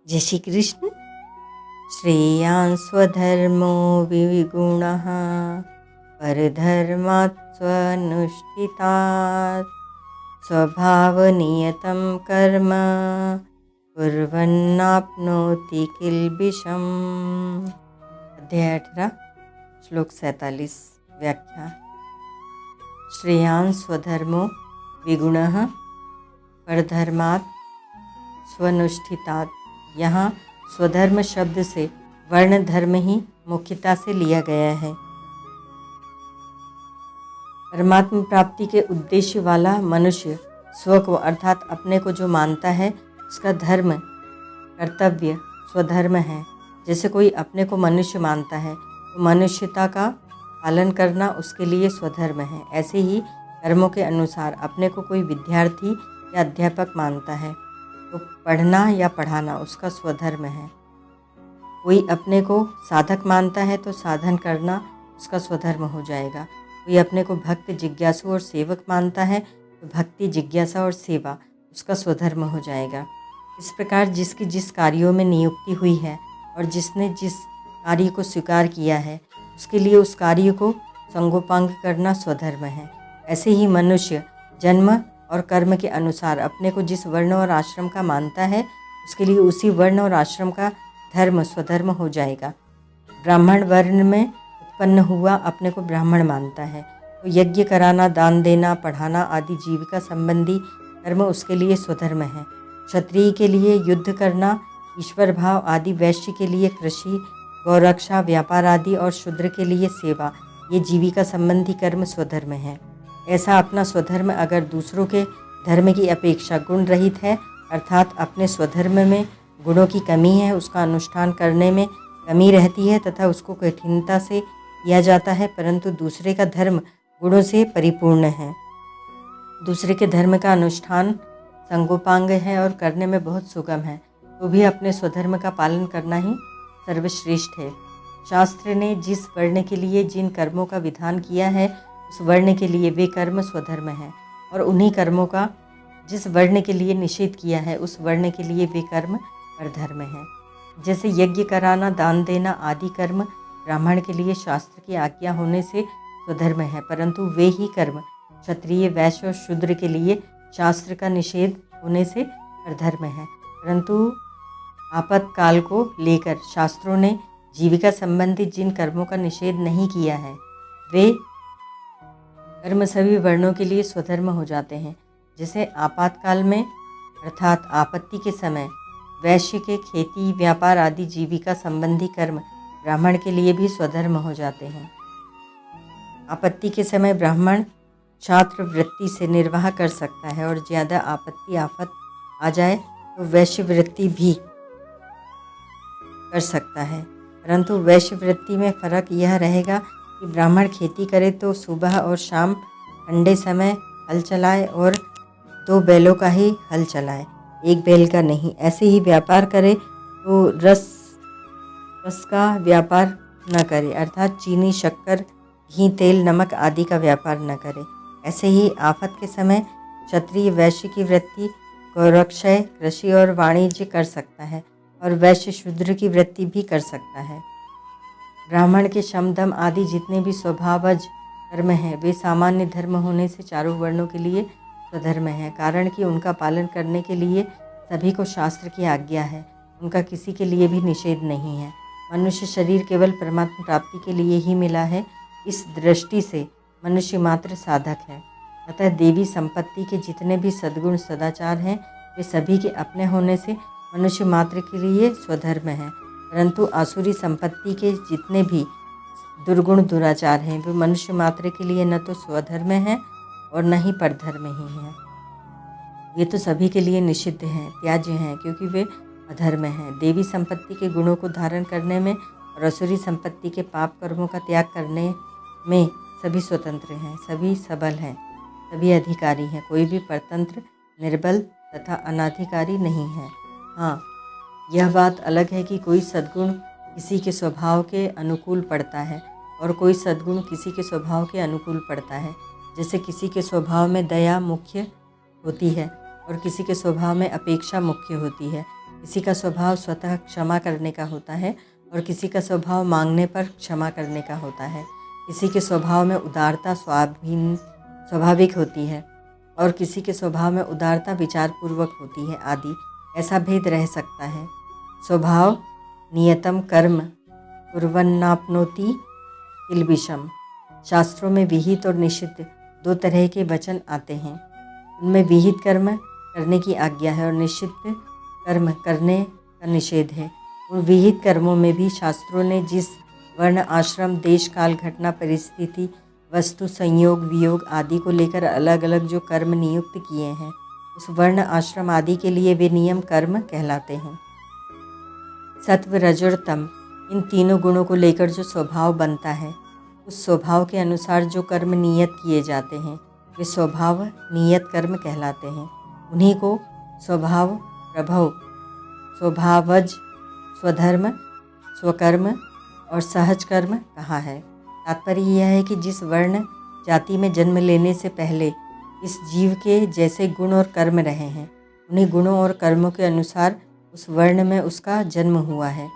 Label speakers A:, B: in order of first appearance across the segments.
A: जय श्री कृष्ण। श्रेयान् स्वधर्मो विगुणः परधर्मात् स्वनुष्ठितात् स्वभावनियतं कर्म कुर्वन्नाप्नोति किल्बिषम्। अध्याय 18 श्लोक 47 व्याख्या। श्रेयान् स्वधर्मो विगुणः परधर्मात् स्वनुष्ठितात्। यहाँ स्वधर्म शब्द से वर्ण धर्म ही मुख्यता से लिया गया है। परमात्मा प्राप्ति के उद्देश्य वाला मनुष्य स्व को अर्थात अपने को जो मानता है उसका धर्म कर्तव्य स्वधर्म है। जैसे कोई अपने को मनुष्य मानता है तो मनुष्यता का पालन करना उसके लिए स्वधर्म है। ऐसे ही कर्मों के अनुसार अपने को कोई विद्यार्थी या अध्यापक मानता है तो पढ़ना या पढ़ाना उसका स्वधर्म है। कोई अपने को साधक मानता है तो साधन करना उसका स्वधर्म हो जाएगा। कोई अपने को भक्त जिज्ञासु और सेवक मानता है तो भक्ति जिज्ञासा और सेवा उसका स्वधर्म हो जाएगा। इस प्रकार जिसकी जिस कार्यों में नियुक्ति हुई है और जिसने जिस कार्य को स्वीकार किया है उसके लिए उस कार्य को संगोपांग करना स्वधर्म है। ऐसे ही मनुष्य जन्म और कर्म के अनुसार अपने को जिस वर्ण और आश्रम का मानता है उसके लिए उसी वर्ण और आश्रम का धर्म स्वधर्म हो जाएगा। ब्राह्मण वर्ण में उत्पन्न हुआ अपने को ब्राह्मण मानता है तो यज्ञ कराना, दान देना, पढ़ाना आदि जीविका संबंधी कर्म उसके लिए स्वधर्म है। क्षत्रिय के लिए युद्ध करना, ईश्वर भाव आदि, वैश्य के लिए कृषि, गौरक्षा, व्यापार आदि और शूद्र के लिए सेवा, ये जीविका संबंधी कर्म स्वधर्म है। ऐसा अपना स्वधर्म अगर दूसरों के धर्म की अपेक्षा गुण रहित है अर्थात अपने स्वधर्म में गुणों की कमी है, उसका अनुष्ठान करने में कमी रहती है तथा उसको कठिनता से किया जाता है, परंतु दूसरे का धर्म गुणों से परिपूर्ण है, दूसरे के धर्म का अनुष्ठान संगोपांग है और करने में बहुत सुगम है, तो भी अपने स्वधर्म का पालन करना ही सर्वश्रेष्ठ है। शास्त्र ने जिस वर्ण के लिए जिन कर्मों का विधान किया है उस वर्ण के लिए वे कर्म स्वधर्म हैं और उन्हीं कर्मों का जिस वर्ण के लिए निषेध किया है उस वर्ण के लिए वे कर्म परधर्म हैं। जैसे यज्ञ कराना, दान देना आदि कर्म ब्राह्मण के लिए शास्त्र की आज्ञा होने से स्वधर्म है, परंतु वे ही कर्म क्षत्रिय, वैश्य और शूद्र के लिए शास्त्र का निषेध होने से परधर्म है। परंतु आपातकाल को लेकर शास्त्रों ने जीविका संबंधी जिन कर्मों का निषेध नहीं किया है वे कर्म सभी वर्णों के लिए स्वधर्म हो जाते हैं। जैसे आपातकाल में अर्थात आपत्ति के समय वैश्य के खेती, व्यापार आदि जीविका संबंधी कर्म ब्राह्मण के लिए भी स्वधर्म हो जाते हैं। आपत्ति के समय ब्राह्मण छात्र वृत्ति से निर्वाह कर सकता है और ज़्यादा आपत्ति आफत आ जाए तो वैश्य वृत्ति भी कर सकता है, परंतु वैश्य वृत्ति में फर्क यह रहेगा कि ब्राह्मण खेती करे तो सुबह और शाम ठंडे समय हल चलाए और 2 बैलों का ही हल चलाए, 1 बैल का नहीं। ऐसे ही व्यापार करे तो रस का व्यापार न करे अर्थात चीनी, शक्कर, घी, तेल, नमक आदि का व्यापार न करे। ऐसे ही आफत के समय क्षत्रिय वैश्य की वृत्ति गौरक्षय, कृषि और वाणिज्य कर सकता है और वैश्य शूद्र की वृत्ति भी कर सकता है। ब्राह्मण के शम, दम आदि जितने भी स्वभावज कर्म हैं वे सामान्य धर्म होने से चारों वर्णों के लिए स्वधर्म है, कारण कि उनका पालन करने के लिए सभी को शास्त्र की आज्ञा है, उनका किसी के लिए भी निषेध नहीं है। मनुष्य शरीर केवल परमात्मा प्राप्ति के लिए ही मिला है, इस दृष्टि से मनुष्य मात्र साधक है। अतः देवी संपत्ति के जितने भी सद्गुण सदाचार हैं वे सभी के अपने होने से मनुष्य मात्र के लिए स्वधर्म है, परंतु आसुरी संपत्ति के जितने भी दुर्गुण दुराचार हैं वे मनुष्य मात्र के लिए न तो स्वधर्म है और न ही परधर्म ही है। ये तो सभी के लिए निषिद्ध हैं, त्याज्य हैं, क्योंकि वे अधर्म हैं। देवी संपत्ति के गुणों को धारण करने में और असुरी संपत्ति के पाप कर्मों का त्याग करने में सभी स्वतंत्र हैं, सभी सबल हैं, सभी अधिकारी हैं, कोई भी परतंत्र, निर्बल तथा अनाधिकारी नहीं है। हाँ, यह बात अलग है कि कोई सद्गुण किसी के स्वभाव के अनुकूल पड़ता है और कोई सद्गुण किसी के स्वभाव के अनुकूल पड़ता है। जैसे किसी के स्वभाव में दया मुख्य होती है और किसी के स्वभाव में अपेक्षा मुख्य होती है, किसी का स्वभाव स्वतः क्षमा करने का होता है और किसी का स्वभाव मांगने पर क्षमा करने का होता है। किसी के स्वभाव में उदारता स्वाभाविक होती है और किसी के स्वभाव में उदारता विचारपूर्वक होती है आदि। ऐसा भेद रह सकता है। स्वभाव नियतम कर्म कुर्वन्नाप्नोति किल्बिषम। शास्त्रों में विहित और निषिद्ध दो तरह के वचन आते हैं। उनमें विहित कर्म करने की आज्ञा है और निषिद्ध कर्म करने का निषेध है। उन विहित कर्मों में भी शास्त्रों ने जिस वर्ण आश्रम देश काल घटना परिस्थिति वस्तु संयोग वियोग आदि को लेकर अलग अलग जो कर्म नियुक्त किए हैं, उस वर्ण आश्रम आदि के लिए वे नियम कर्म कहलाते हैं। सत्व रज और तम इन तीनों गुणों को लेकर जो स्वभाव बनता है, उस स्वभाव के अनुसार जो कर्म नियत किए जाते हैं वे स्वभाव नियत कर्म कहलाते हैं। उन्हीं को स्वभाव प्रभव, स्वभावज, स्वधर्म, स्वकर्म और सहज कर्म कहा है। तात्पर्य यह है कि जिस वर्ण जाति में जन्म लेने से पहले इस जीव के जैसे गुण और कर्म रहे हैं, उन्हीं गुणों और कर्मों के अनुसार उस वर्ण में उसका जन्म हुआ है।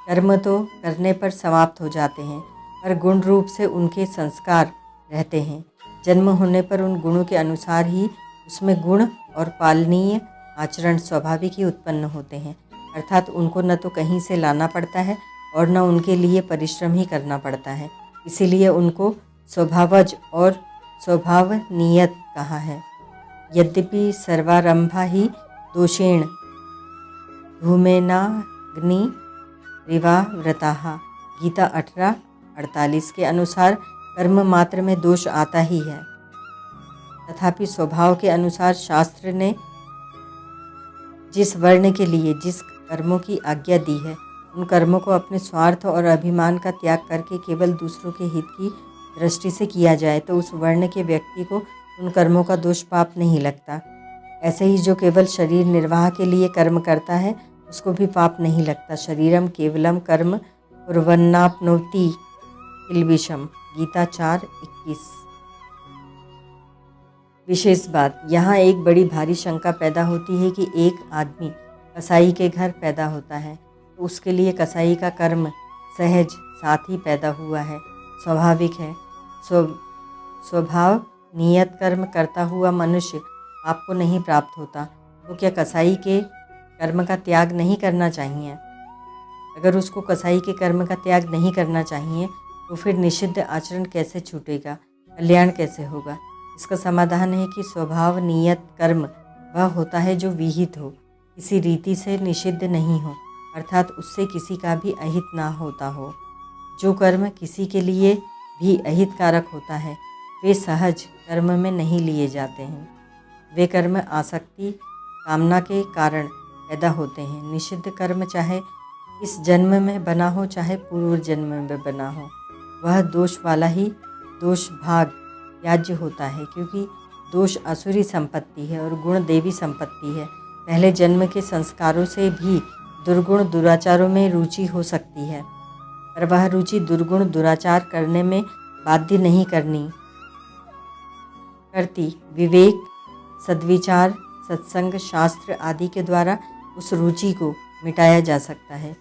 A: कर्म तो करने पर समाप्त हो जाते हैं, पर गुण रूप से उनके संस्कार रहते हैं। जन्म होने पर उन गुणों के अनुसार ही उसमें गुण और पालनीय आचरण स्वाभाविक ही उत्पन्न होते हैं, अर्थात उनको न तो कहीं से लाना पड़ता है और न उनके लिए परिश्रम ही करना पड़ता है। इसीलिए उनको स्वभावज और स्वभाव नियत कहा है। यद्यपि सर्वारंभा ही दोषेण धूमेनाग्नि रिवाव्रताः, गीता 18:48 के अनुसार कर्म मात्र में दोष आता ही है। तथापि स्वभाव के अनुसार शास्त्र ने जिस वर्ण के लिए जिस कर्मों की आज्ञा दी है, उन कर्मों को अपने स्वार्थ और अभिमान का त्याग करके केवल दूसरों के हित की दृष्टि से किया जाए तो उस वर्ण के व्यक्ति को उन कर्मों का दोष पाप नहीं लगता। ऐसे ही जो केवल शरीर निर्वाह के लिए कर्म करता है उसको भी पाप नहीं लगता। शरीरम केवलम कर्म कुर्वन्नाप्नोति किल्बिषम, गीता 4:21। विशेष बात, यहाँ एक बड़ी भारी शंका पैदा होती है कि एक आदमी कसाई के घर पैदा होता है तो उसके लिए कसाई का कर्म सहज साथ ही पैदा हुआ है, स्वाभाविक है। स्वभाव नियत कर्म करता हुआ मनुष्य आपको नहीं प्राप्त होता, तो क्या कसाई के कर्म का त्याग नहीं करना चाहिए? अगर उसको कसाई के कर्म का त्याग नहीं करना चाहिए तो फिर निषिद्ध आचरण कैसे छूटेगा, कल्याण कैसे होगा? इसका समाधान है कि स्वभाव नियत कर्म वह होता है जो विहित हो, किसी रीति से निषिद्ध नहीं हो, अर्थात उससे किसी का भी अहित ना होता हो। जो कर्म किसी के लिए भी अहित कारक होता है वे सहज कर्म में नहीं लिए जाते हैं। वे कर्म आसक्ति कामना के कारण पैदा होते हैं। निषिद्ध कर्म चाहे इस जन्म में बना हो चाहे पूर्व जन्म में बना हो, वह दोष वाला ही दोष भाग याज्य होता है, क्योंकि दोष असुरी संपत्ति है और गुण देवी संपत्ति है। पहले जन्म के संस्कारों से भी दुर्गुण दुराचारों में रुचि हो सकती है, पर वह रुचि दुर्गुण दुराचार करने में बाध्य नहीं करती। विवेक, सद्विचार, सत्संग, शास्त्र आदि के द्वारा उस रुचि को मिटाया जा सकता है।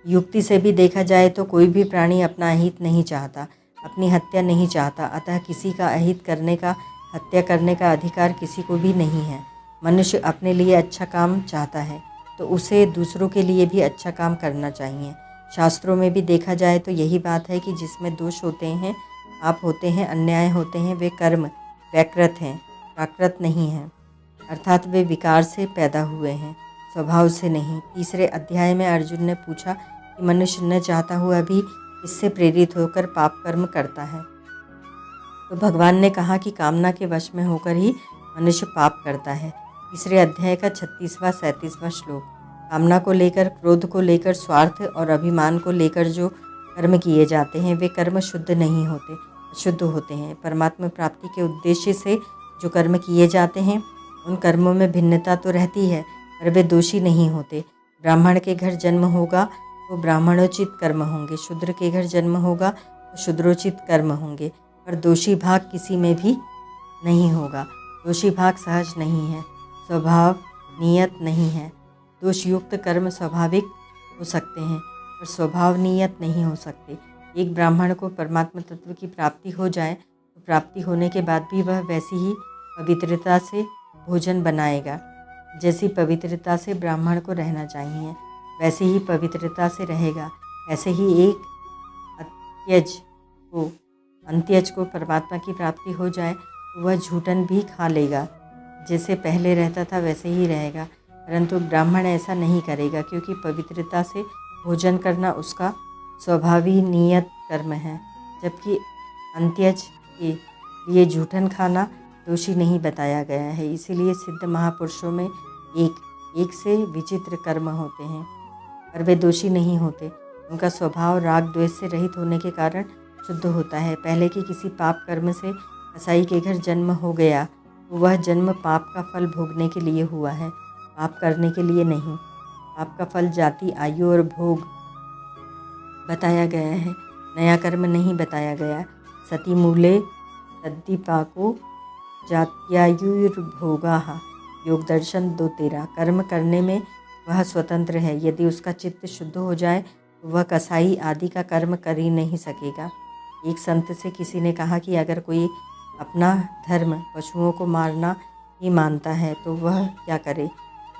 A: युक्ति से भी देखा जाए तो कोई भी प्राणी अपना अहित नहीं चाहता, अपनी हत्या नहीं चाहता, अतः किसी का अहित करने का, हत्या करने का अधिकार किसी को भी नहीं है। मनुष्य अपने लिए अच्छा काम चाहता है तो उसे दूसरों के लिए भी अच्छा काम करना चाहिए। शास्त्रों में भी देखा जाए तो यही बात है कि जिसमें दोष होते हैं, पाप होते हैं, अन्याय होते हैं, वे कर्म वैकृत हैं, प्राकृत नहीं हैं, अर्थात वे विकार से पैदा हुए हैं, स्वभाव से नहीं। तीसरे अध्याय में अर्जुन ने पूछा कि मनुष्य न चाहता हुआ भी इससे प्रेरित होकर पाप कर्म करता है, तो भगवान ने कहा कि कामना के वश में होकर ही मनुष्य पाप करता है। तीसरे अध्याय का 36वां 37वां श्लोक। कामना को लेकर, क्रोध को लेकर, स्वार्थ और अभिमान को लेकर जो कर्म किए जाते हैं वे कर्म शुद्ध नहीं होते, अशुद्ध होते हैं। परमात्मा प्राप्ति के उद्देश्य से जो कर्म किए जाते हैं उन कर्मों में भिन्नता तो रहती है, पर वे दोषी नहीं होते। ब्राह्मण के घर जन्म होगा तो ब्राह्मणोचित कर्म होंगे, शूद्र के घर जन्म होगा तो शूद्रोचित कर्म होंगे, पर दोषी भाग किसी में भी नहीं होगा। दोषी भाग सहज नहीं है, स्वभाव नियत नहीं है, दोषयुक्त कर्म स्वाभाविक हो सकते हैं पर स्वभाव नियत नहीं हो सकते। एक ब्राह्मण को परमात्मा तत्व की प्राप्ति हो जाए तो प्राप्ति होने के बाद भी वह वैसी ही पवित्रता से भोजन बनाएगा। जैसी पवित्रता से ब्राह्मण को रहना चाहिए वैसे ही पवित्रता से रहेगा। ऐसे ही एक अंत्यज को परमात्मा की प्राप्ति हो जाए तो वह झूठन भी खा लेगा। जैसे पहले रहता था वैसे ही रहेगा, परंतु ब्राह्मण ऐसा नहीं करेगा क्योंकि पवित्रता से भोजन करना उसका स्वभावी नियत कर्म है, जबकि अंत्यज के लिए झूठन खाना दोषी नहीं बताया गया है। इसीलिए सिद्ध महापुरुषों में एक से विचित्र कर्म होते हैं पर वे दोषी नहीं होते। उनका स्वभाव राग द्वेष से रहित होने के कारण शुद्ध होता है। पहले के किसी पाप कर्म से कसाई के घर जन्म हो गया तो वह जन्म पाप का फल भोगने के लिए हुआ है, पाप करने के लिए नहीं। पाप का फल जाति, आयु और भोग बताया गया है, नया कर्म नहीं बताया गया। सती मूले तद्दीपाको जात्यायुर्भोगाः योग दर्शन 2:13। कर्म करने में वह स्वतंत्र है। यदि उसका चित्त शुद्ध हो जाए तो वह कसाई आदि का कर्म कर ही नहीं सकेगा। एक संत से किसी ने कहा कि अगर कोई अपना धर्म पशुओं को मारना ही मानता है तो वह क्या करे।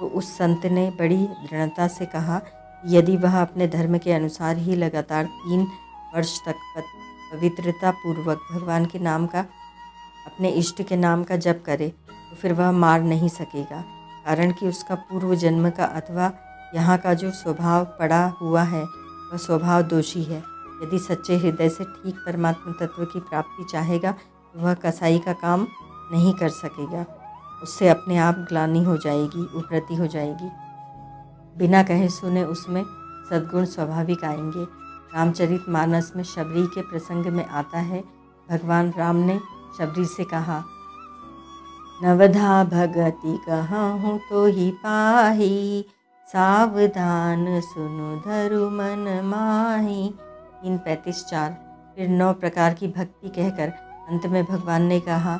A: तो उस संत ने बड़ी दृढ़ता से कहा यदि वह अपने धर्म के अनुसार ही लगातार 3 वर्ष तक पवित्रता पूर्वक भगवान के नाम का, अपने इष्ट के नाम का जप करे तो फिर वह मार नहीं सकेगा, कारण कि उसका पूर्व जन्म का अथवा यहाँ का जो स्वभाव पड़ा हुआ है वह स्वभाव दोषी है। यदि सच्चे हृदय से ठीक परमात्मा तत्व की प्राप्ति चाहेगा तो वह कसाई का काम नहीं कर सकेगा। उससे अपने आप ग्लानि हो जाएगी, उपरति हो जाएगी। बिना कहे सुने उसमें सद्गुण स्वाभाविक आएंगे। रामचरितमानस में शबरी के प्रसंग में आता है, भगवान राम ने शबरी से कहा, नवधा भगति कहूँ तो ही पाही, सावधान सुनु धरु मन माही। 3:35-4। फिर 9 प्रकार की भक्ति कहकर अंत में भगवान ने कहा,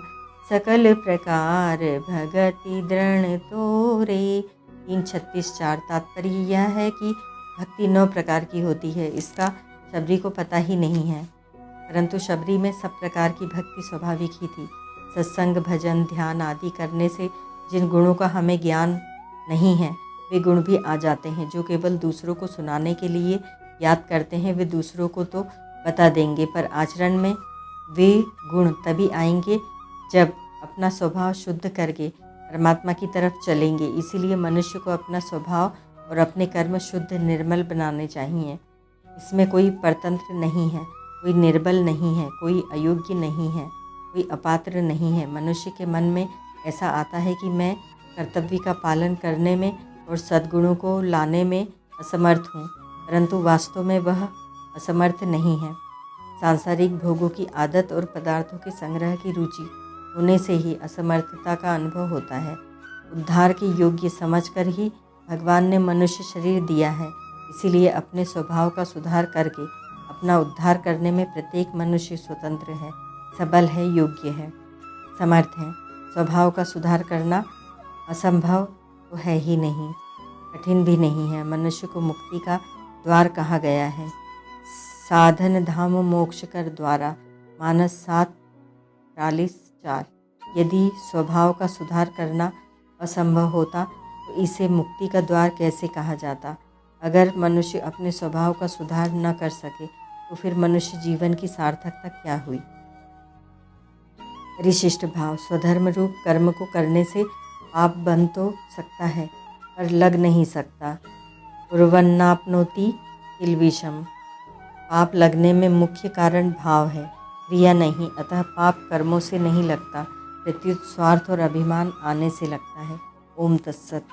A: सकल प्रकार भगति दृढ़ तोरे। 3:36-4। तात्पर्य यह है कि भक्ति 9 प्रकार की होती है, इसका शबरी को पता ही नहीं है, परंतु शबरी में सब प्रकार की भक्ति स्वाभाविक ही थी। सत्संग, भजन, ध्यान आदि करने से जिन गुणों का हमें ज्ञान नहीं है वे गुण भी आ जाते हैं। जो केवल दूसरों को सुनाने के लिए याद करते हैं वे दूसरों को तो बता देंगे, पर आचरण में वे गुण तभी आएंगे जब अपना स्वभाव शुद्ध करके परमात्मा की तरफ चलेंगे। इसीलिए मनुष्य को अपना स्वभाव और अपने कर्म शुद्ध निर्मल बनाने चाहिए। इसमें कोई परतंत्र नहीं है, कोई निर्बल नहीं है, कोई अयोग्य नहीं है, कोई अपात्र नहीं है। मनुष्य के मन में ऐसा आता है कि मैं कर्तव्य का पालन करने में और सद्गुणों को लाने में असमर्थ हूँ, परंतु वास्तव में वह असमर्थ नहीं है। सांसारिक भोगों की आदत और पदार्थों के संग्रह की रुचि होने से ही असमर्थता का अनुभव होता है। उद्धार के योग्य समझकर ही भगवान ने मनुष्य शरीर दिया है। इसीलिए अपने स्वभाव का सुधार करके अपना उद्धार करने में प्रत्येक मनुष्य स्वतंत्र है, सबल है, योग्य है, समर्थ है। स्वभाव का सुधार करना असंभव तो है ही नहीं, कठिन भी नहीं है। मनुष्य को मुक्ति का द्वार कहा गया है। साधन धाम मोक्ष कर द्वारा, मानस 7:43-4। यदि स्वभाव का सुधार करना असंभव होता तो इसे मुक्ति का द्वार कैसे कहा जाता। अगर मनुष्य अपने स्वभाव का सुधार न कर सके तो फिर मनुष्य जीवन की सार्थकता क्या हुई। परिशिष्ट भाव। स्वधर्म रूप कर्म को करने से पाप बन तो सकता है पर लग नहीं सकता। कुर्वन्नाप्नोति किल्बिषम्। पाप लगने में मुख्य कारण भाव है, क्रिया नहीं। अतः पाप कर्मों से नहीं लगता, प्रत्युत स्वार्थ और अभिमान आने से लगता है। ओम तत्सत।